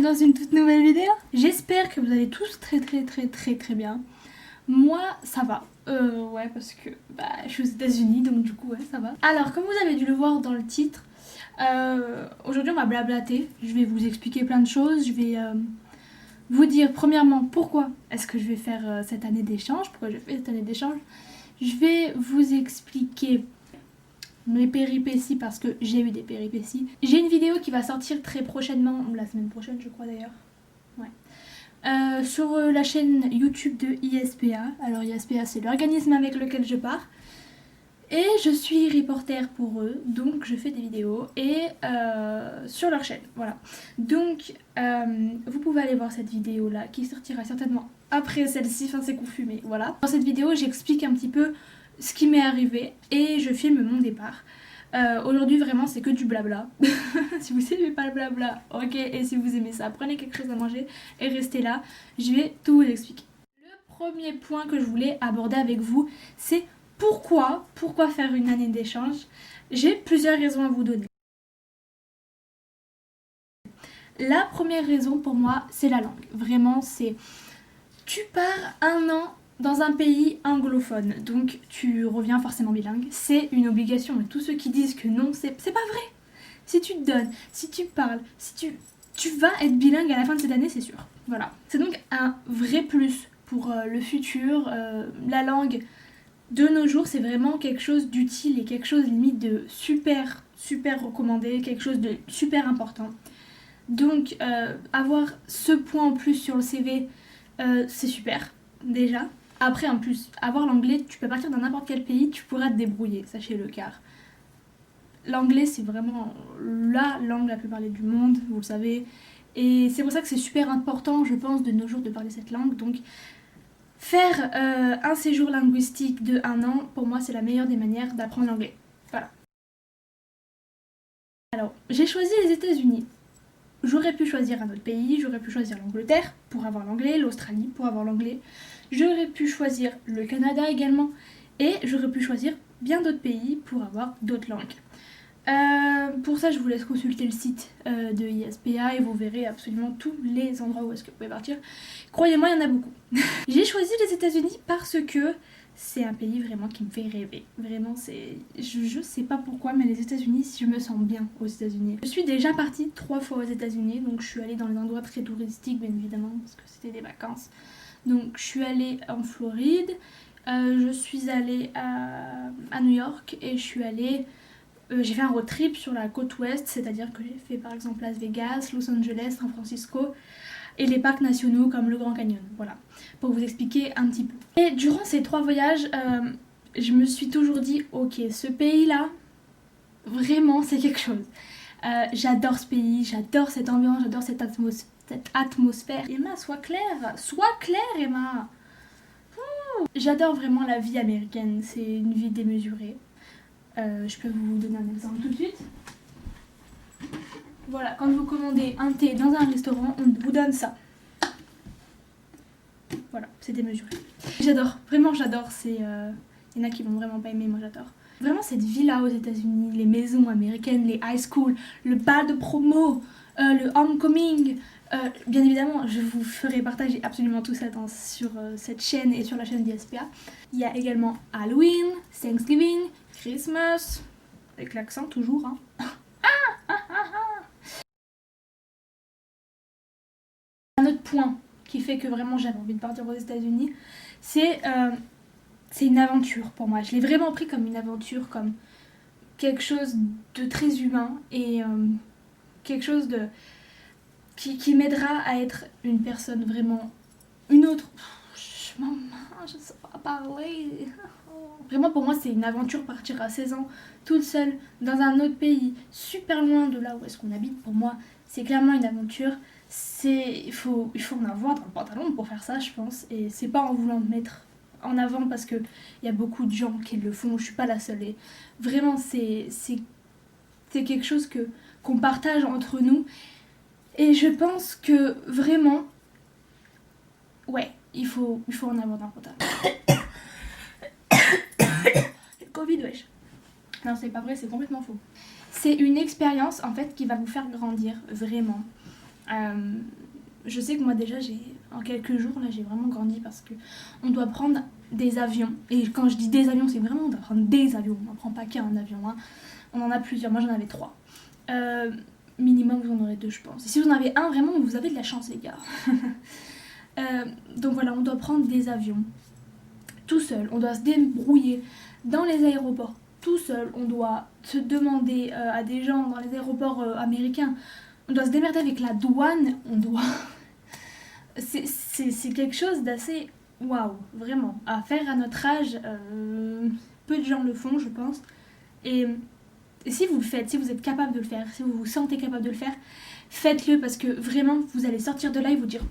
dans une toute nouvelle vidéo. J'espère que vous allez tous très bien. Moi ça va, ouais, parce que je suis aux États-Unis, donc du coup ouais, ça va. Alors comme vous avez dû le voir dans le titre, aujourd'hui on va blablater. Je vais vous expliquer plein de choses. Je vais vous dire premièrement pourquoi est-ce que je vais faire cette année d'échange, pourquoi je fais cette année d'échange. Je vais vous expliquer mes péripéties parce que j'ai eu des péripéties. J'ai une vidéo qui va sortir très prochainement, la semaine prochaine je crois d'ailleurs. Ouais. Sur la chaîne YouTube de ISPA. Alors ISPA c'est l'organisme avec lequel je pars. Et je suis reporter pour eux, donc je fais des vidéos et sur leur chaîne, voilà. Donc vous pouvez aller voir cette vidéo là qui sortira certainement après celle-ci, enfin c'est confus mais voilà. Dans cette vidéo j'explique un petit peu ce qui m'est arrivé et je filme mon départ. Aujourd'hui vraiment c'est que du blabla. Si vous aimez pas le blabla, ok, et si vous aimez ça, prenez quelque chose à manger et restez là, je vais tout vous expliquer. Le premier point que je voulais aborder avec vous, c'est pourquoi faire une année d'échange. J'ai plusieurs raisons à vous donner. La première raison pour moi, c'est la langue. Vraiment, c'est... Tu pars un an dans un pays anglophone, donc tu reviens forcément bilingue. C'est une obligation. Et tous ceux qui disent que non, c'est pas vrai. Si tu te donnes, si tu parles, si tu vas être bilingue à la fin de cette année, c'est sûr. Voilà. C'est donc un vrai plus pour le futur. La langue... De nos jours, c'est vraiment quelque chose d'utile et quelque chose limite de super recommandé, quelque chose de super important. Donc avoir ce point en plus sur le CV, c'est super déjà. Après en plus, avoir l'anglais, tu peux partir dans n'importe quel pays, tu pourras te débrouiller, sachez-le, car l'anglais c'est vraiment la langue la plus parlée du monde, vous le savez. Et c'est pour ça que c'est super important, je pense, de nos jours de parler cette langue. Donc faire un séjour linguistique de 1 an, pour moi, c'est la meilleure des manières d'apprendre l'anglais. Voilà. Alors, j'ai choisi les États-Unis. J'aurais pu choisir un autre pays, j'aurais pu choisir l'Angleterre pour avoir l'anglais, l'Australie pour avoir l'anglais. J'aurais pu choisir le Canada également. Et j'aurais pu choisir bien d'autres pays pour avoir d'autres langues. Pour ça, je vous laisse consulter le site de ISPA et vous verrez absolument tous les endroits où est-ce que vous pouvez partir. Croyez-moi, il y en a beaucoup. J'ai choisi les États-Unis parce que c'est un pays vraiment qui me fait rêver. Vraiment, c'est... Je sais pas pourquoi, mais les États-Unis, je me sens bien aux États-Unis. Je suis déjà partie 3 fois aux États-Unis, donc je suis allée dans les endroits très touristiques, bien évidemment, parce que c'était des vacances. Donc je suis allée en Floride, je suis allée à New York et je suis allée... j'ai fait un road trip sur la côte ouest, c'est-à-dire que j'ai fait par exemple Las Vegas, Los Angeles, San Francisco et les parcs nationaux comme le Grand Canyon, voilà, pour vous expliquer un petit peu. Et durant ces 3 voyages, je me suis toujours dit, ok, ce pays-là, vraiment c'est quelque chose. J'adore ce pays, j'adore cette ambiance, j'adore cette atmosphère. Emma, sois claire Emma. J'adore vraiment la vie américaine, c'est une vie démesurée. Je peux vous donner un exemple tout de suite. Voilà, quand vous commandez un thé dans un restaurant, on vous donne ça. Voilà, c'est démesuré. J'adore, vraiment j'adore. Il y en a qui vont vraiment pas aimer, moi j'adore. Vraiment cette vie-là aux États-Unis, les maisons américaines, les high school, le bal de promo, le homecoming. Bien évidemment, je vous ferai partager absolument tout ça sur cette chaîne et sur la chaîne d'ISPA. Il y a également Halloween, Thanksgiving, Christmas, avec l'accent toujours, hein. Un autre point qui fait que vraiment j'avais envie de partir aux États-Unis, c'est une aventure pour moi. Je l'ai vraiment pris comme une aventure, comme quelque chose de très humain et quelque chose de qui m'aidera à être une personne vraiment une autre. Je sais pas parler. Vraiment pour moi c'est une aventure partir à 16 ans toute seule dans un autre pays super loin de là où est-ce qu'on habite. Pour moi c'est clairement une aventure. Il faut en avoir dans le pantalon pour faire ça je pense, et c'est pas en voulant me mettre en avant parce que il y a beaucoup de gens qui le font, je suis pas la seule, et vraiment c'est quelque chose qu'on partage entre nous, et je pense que vraiment ouais il faut en avoir dans le pantalon. Le Covid, wesh. Non, c'est pas vrai, c'est complètement faux. C'est une expérience en fait qui va vous faire grandir vraiment. Je sais que moi déjà en quelques jours là j'ai vraiment grandi parce que on doit prendre des avions. Et quand je dis des avions, c'est vraiment on doit prendre des avions. On n'en prend pas qu'un avion, hein. On en a plusieurs. Moi j'en avais 3. Minimum vous en aurez 2 je pense. Et si vous en avez un vraiment vous avez de la chance les gars. Donc voilà, on doit prendre des avions tout seul. On doit se débrouiller dans les aéroports tout seul. On doit se demander à des gens dans les aéroports américains. On doit se démerder avec la douane. On doit... c'est quelque chose d'assez waouh, vraiment. À faire à notre âge, peu de gens le font, je pense. Et si vous le faites, si vous êtes capable de le faire, si vous vous sentez capable de le faire, faites-le parce que vraiment, vous allez sortir de là et vous dire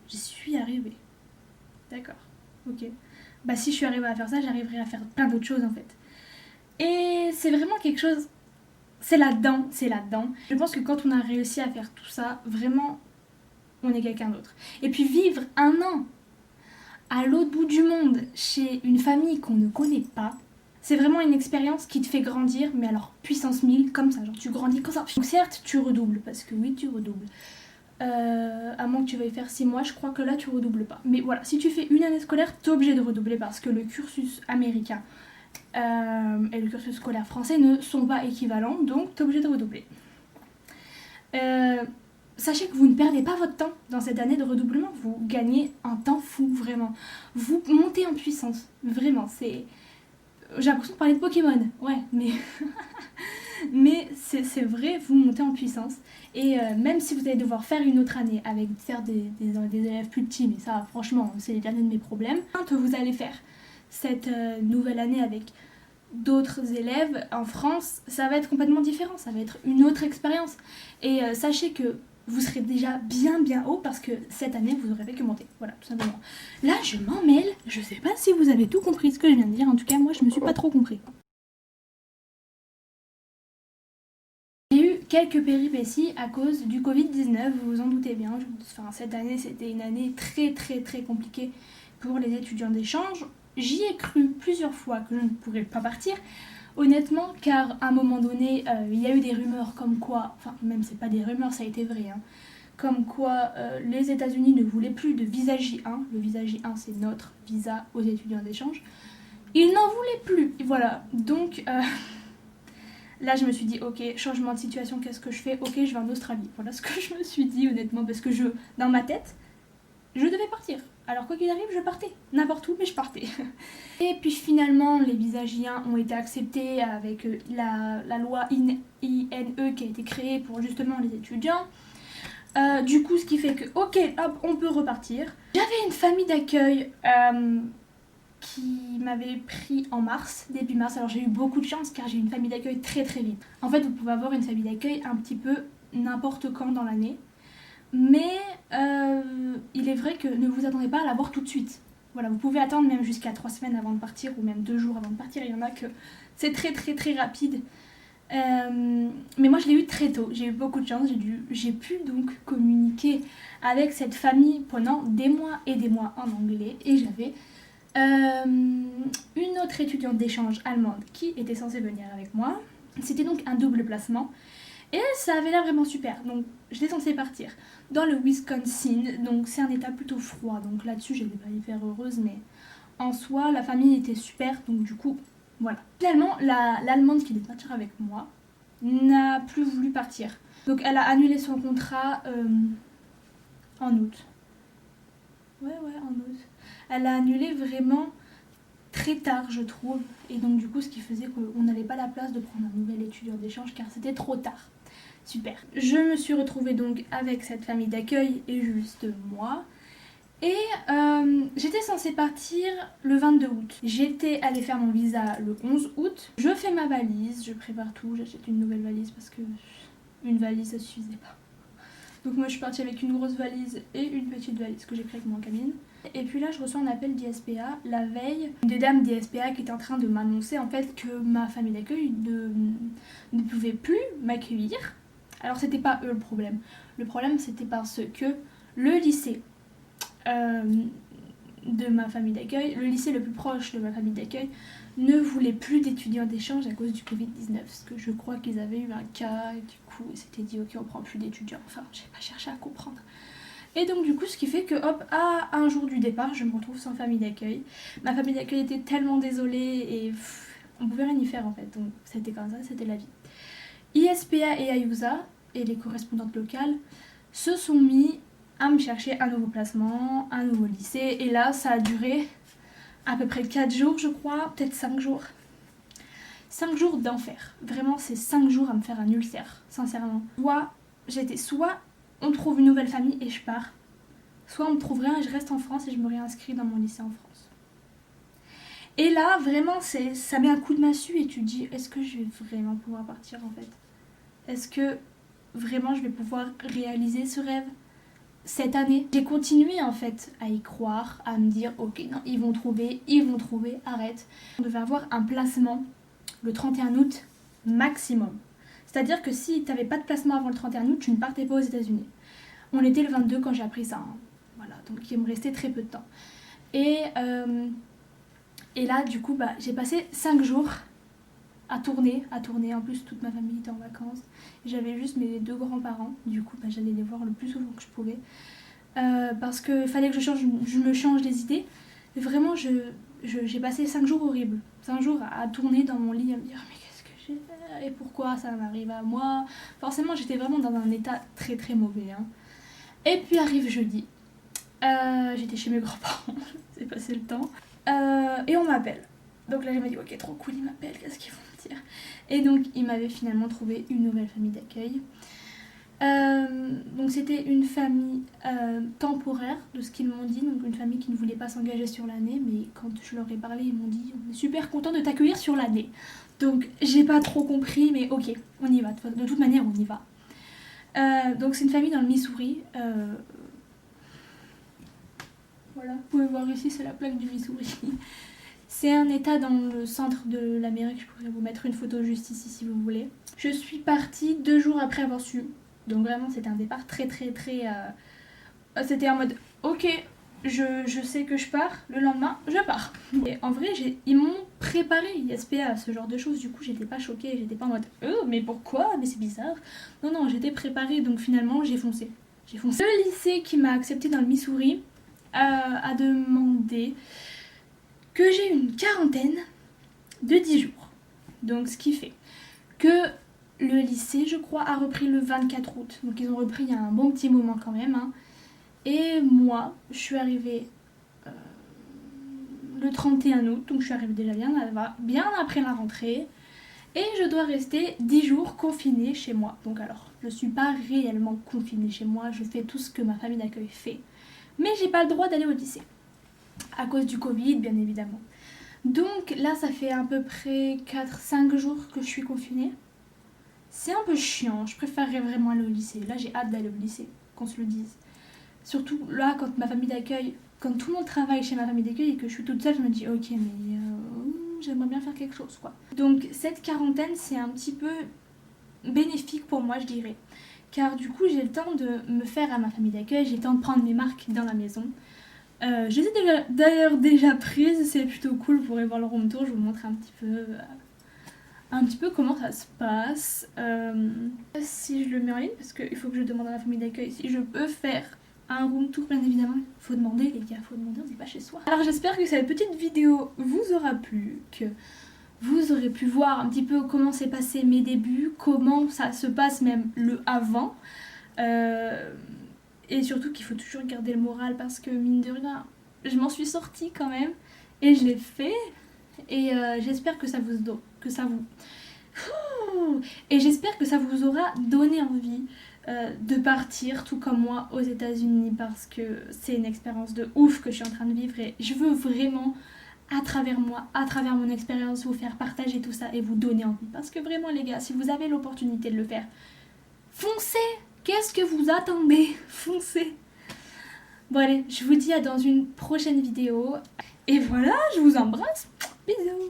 j'y suis arrivée. D'accord, ok. Bah si je suis arrivée à faire ça, j'arriverai à faire plein d'autres choses en fait. Et c'est vraiment quelque chose... C'est là-dedans, c'est là-dedans. Je pense que quand on a réussi à faire tout ça, vraiment, on est quelqu'un d'autre. Et puis vivre un an à l'autre bout du monde, chez une famille qu'on ne connaît pas, c'est vraiment une expérience qui te fait grandir, mais alors puissance 1000, comme ça, genre tu grandis comme ça. Donc certes, tu redoubles, parce que oui, tu redoubles. À moins que tu veuilles faire 6 mois, je crois que là, tu redoubles pas. Mais voilà, si tu fais une année scolaire, t'es obligé de redoubler, parce que le cursus américain et le cursus scolaire français ne sont pas équivalents, donc t'es obligé de redoubler. Sachez que vous ne perdez pas votre temps dans cette année de redoublement, vous gagnez un temps fou, vraiment. Vous montez en puissance, vraiment, c'est... J'ai l'impression de parler de Pokémon, ouais, mais... mais c'est vrai, vous montez en puissance. Et même si vous allez devoir faire une autre année avec faire des élèves plus petits, mais ça, franchement, c'est les derniers de mes problèmes. Quand vous allez faire cette nouvelle année avec d'autres élèves en France, ça va être complètement différent, ça va être une autre expérience. Et sachez que vous serez déjà bien haut parce que cette année vous aurez fait que monter. Voilà, tout simplement. Là, je m'en mêle, je sais pas si vous avez tout compris ce que je viens de dire, en tout cas, moi je me suis pas trop compris. J'ai eu quelques péripéties à cause du Covid-19, vous vous en doutez bien. Enfin, cette année, c'était une année très compliquée pour les étudiants d'échange. J'y ai cru plusieurs fois que je ne pourrais pas partir, honnêtement, car à un moment donné, il y a eu des rumeurs comme quoi, enfin même c'est pas des rumeurs, ça a été vrai, hein, comme quoi les États-Unis ne voulaient plus de visa J1. Le visa J1, c'est notre visa aux étudiants d'échange. Ils n'en voulaient plus, voilà. Donc là, je me suis dit, ok, changement de situation, qu'est-ce que je fais? Ok, je vais en Australie. Voilà ce que je me suis dit, honnêtement, parce que dans ma tête, je devais partir. Alors quoi qu'il arrive, je partais. N'importe où, mais je partais. Et puis finalement, les visas J1 ont été acceptés avec la loi INE qui a été créée pour justement les étudiants. Du coup, ce qui fait que, ok, hop, on peut repartir. J'avais une famille d'accueil qui m'avait pris en mars, début mars. Alors j'ai eu beaucoup de chance car j'ai eu une famille d'accueil très vite. En fait, vous pouvez avoir une famille d'accueil un petit peu n'importe quand dans l'année. Mais il est vrai que ne vous attendez pas à l'avoir tout de suite. Voilà, vous pouvez attendre même jusqu'à 3 semaines avant de partir ou même 2 jours avant de partir. Il y en a que c'est très rapide. Mais moi je l'ai eu très tôt, j'ai eu beaucoup de chance, j'ai pu donc communiquer avec cette famille pendant des mois et des mois en anglais. Et j'avais une autre étudiante d'échange allemande qui était censée venir avec moi. C'était donc un double placement. Et ça avait l'air vraiment super, donc j'étais censée partir dans le Wisconsin, donc c'est un état plutôt froid, donc là-dessus j'étais pas hyper heureuse, mais en soi la famille était super, donc du coup, voilà. Finalement, l'Allemande qui devait partir avec moi n'a plus voulu partir, donc elle a annulé son contrat en août. Ouais, en août. Elle a annulé vraiment très tard, je trouve, et donc du coup ce qui faisait qu'on n'avait pas la place de prendre un nouvel étudiant d'échange car c'était trop tard. Super. Je me suis retrouvée donc avec cette famille d'accueil et juste moi. Et j'étais censée partir le 22 août. J'étais allée faire mon visa le 11 août. Je fais ma valise, je prépare tout, j'achète une nouvelle valise parce que une valise ça suffisait pas. Donc moi je suis partie avec une grosse valise et une petite valise que j'ai pris avec moi en cabine. Et puis là je reçois un appel d'ISPA la veille. Une des dames d'ISPA qui était en train de m'annoncer en fait que ma famille d'accueil ne pouvait plus m'accueillir. Alors c'était pas eux le problème. Le problème c'était parce que le lycée de ma famille d'accueil, le lycée le plus proche de ma famille d'accueil, ne voulait plus d'étudiants d'échange à cause du Covid-19. Parce que je crois qu'ils avaient eu un cas et du coup ils s'étaient dit ok on prend plus d'étudiants. Enfin j'ai pas cherché à comprendre. Et donc du coup ce qui fait que hop, à un jour du départ, je me retrouve sans famille d'accueil. Ma famille d'accueil était tellement désolée et on pouvait rien y faire en fait. Donc c'était comme ça, c'était la vie. ISPA et Ayusa, et les correspondantes locales, se sont mis à me chercher un nouveau placement, un nouveau lycée. Et là ça a duré à peu près 4 jours je crois, peut-être 5 jours. 5 jours d'enfer. Vraiment c'est 5 jours à me faire un ulcère, sincèrement. Soit on trouve une nouvelle famille et je pars, soit on me trouve rien et je reste en France et je me réinscris dans mon lycée en France. Et là, vraiment, ça met un coup de massue et tu te dis, est-ce que je vais vraiment pouvoir partir en fait? Est-ce que vraiment je vais pouvoir réaliser ce rêve cette année? J'ai continué en fait à y croire, à me dire, ok, non, ils vont trouver, arrête. On devait avoir un placement le 31 août maximum. C'est-à-dire que si tu n'avais pas de placement avant le 31 août, tu ne partais pas aux États-Unis. On était le 22 quand j'ai appris ça. Hein. Voilà, donc il me restait très peu de temps. Et là, du coup, j'ai passé 5 jours à tourner. En plus, toute ma famille était en vacances. J'avais juste mes 2 grands-parents. Du coup, j'allais les voir le plus souvent que je pouvais. Parce qu'il fallait que je me change les idées. Et vraiment, j'ai passé 5 jours horribles. 5 jours à tourner dans mon lit, à me dire mais qu'est-ce que j'ai fait et pourquoi ça m'arrive à moi. Forcément, j'étais vraiment dans un état très très mauvais. Hein. Et puis arrive jeudi. J'étais chez mes grands-parents. C'est passé le temps. Et on m'appelle. Donc là, je me dis ok, trop cool, ils m'appellent, qu'est-ce qu'ils vont me dire? Et donc, ils m'avaient finalement trouvé une nouvelle famille d'accueil. Donc c'était une famille temporaire de ce qu'ils m'ont dit, donc une famille qui ne voulait pas s'engager sur l'année, mais quand je leur ai parlé ils m'ont dit on est super content de t'accueillir sur l'année. Donc j'ai pas trop compris mais ok on y va, de toute manière on y va. Donc c'est une famille dans le Missouri. Voilà, vous pouvez voir ici c'est la plaque du Missouri. C'est un état dans le centre de l'Amérique, je pourrais vous mettre une photo juste ici si vous voulez. Je suis partie 2 jours après avoir su. Donc vraiment c'était un départ très très très... C'était en mode ok je sais que je pars, le lendemain je pars. Et en vrai ils m'ont préparé ISPA à ce genre de choses, du coup j'étais pas choquée, j'étais pas en mode mais pourquoi, mais c'est bizarre. Non j'étais préparée donc finalement j'ai foncé. Le lycée qui m'a acceptée dans le Missouri a demandé que j'ai une quarantaine de 10 jours. Donc ce qui fait que le lycée, je crois, a repris le 24 août. Donc ils ont repris il y a un bon petit moment quand même. Hein. Et moi, je suis arrivée le 31 août. Donc je suis arrivée déjà bien après la rentrée. Et je dois rester 10 jours confinée chez moi. Donc alors, je ne suis pas réellement confinée chez moi. Je fais tout ce que ma famille d'accueil fait. Mais j'ai pas le droit d'aller au lycée. À cause du Covid, bien évidemment. Donc là, ça fait à peu près 4-5 jours que je suis confinée. C'est un peu chiant, je préférerais vraiment aller au lycée. Là j'ai hâte d'aller au lycée, qu'on se le dise. Surtout là quand ma famille d'accueil, quand tout le monde travaille chez ma famille d'accueil et que je suis toute seule, je me dis ok mais j'aimerais bien faire quelque chose quoi. Donc cette quarantaine c'est un petit peu bénéfique pour moi je dirais. Car du coup j'ai le temps de me faire à ma famille d'accueil, j'ai le temps de prendre mes marques dans la maison. Je les ai d'ailleurs déjà prises, c'est plutôt cool, vous pourrez voir le room tour, je vous montre un petit peu comment ça se passe. Si je le mets en ligne, parce qu'il faut que je demande à la famille d'accueil si je peux faire un room tour, bien évidemment. Faut demander les gars, faut demander, on n'est pas chez soi. Alors j'espère que cette petite vidéo vous aura plu, que vous aurez pu voir un petit peu comment s'est passé mes débuts, comment ça se passe même le avant. Et surtout qu'il faut toujours garder le moral parce que mine de rien, je m'en suis sortie quand même et je l'ai fait. Et j'espère que ça vous aura donné envie de partir tout comme moi aux États-Unis parce que c'est une expérience de ouf que je suis en train de vivre et je veux vraiment à travers moi, à travers mon expérience vous faire partager tout ça et vous donner envie parce que vraiment les gars, si vous avez l'opportunité de le faire, foncez. Qu'est-ce que vous attendez? Foncez. Bon allez, je vous dis à dans une prochaine vidéo et voilà, je vous embrasse. Bisous.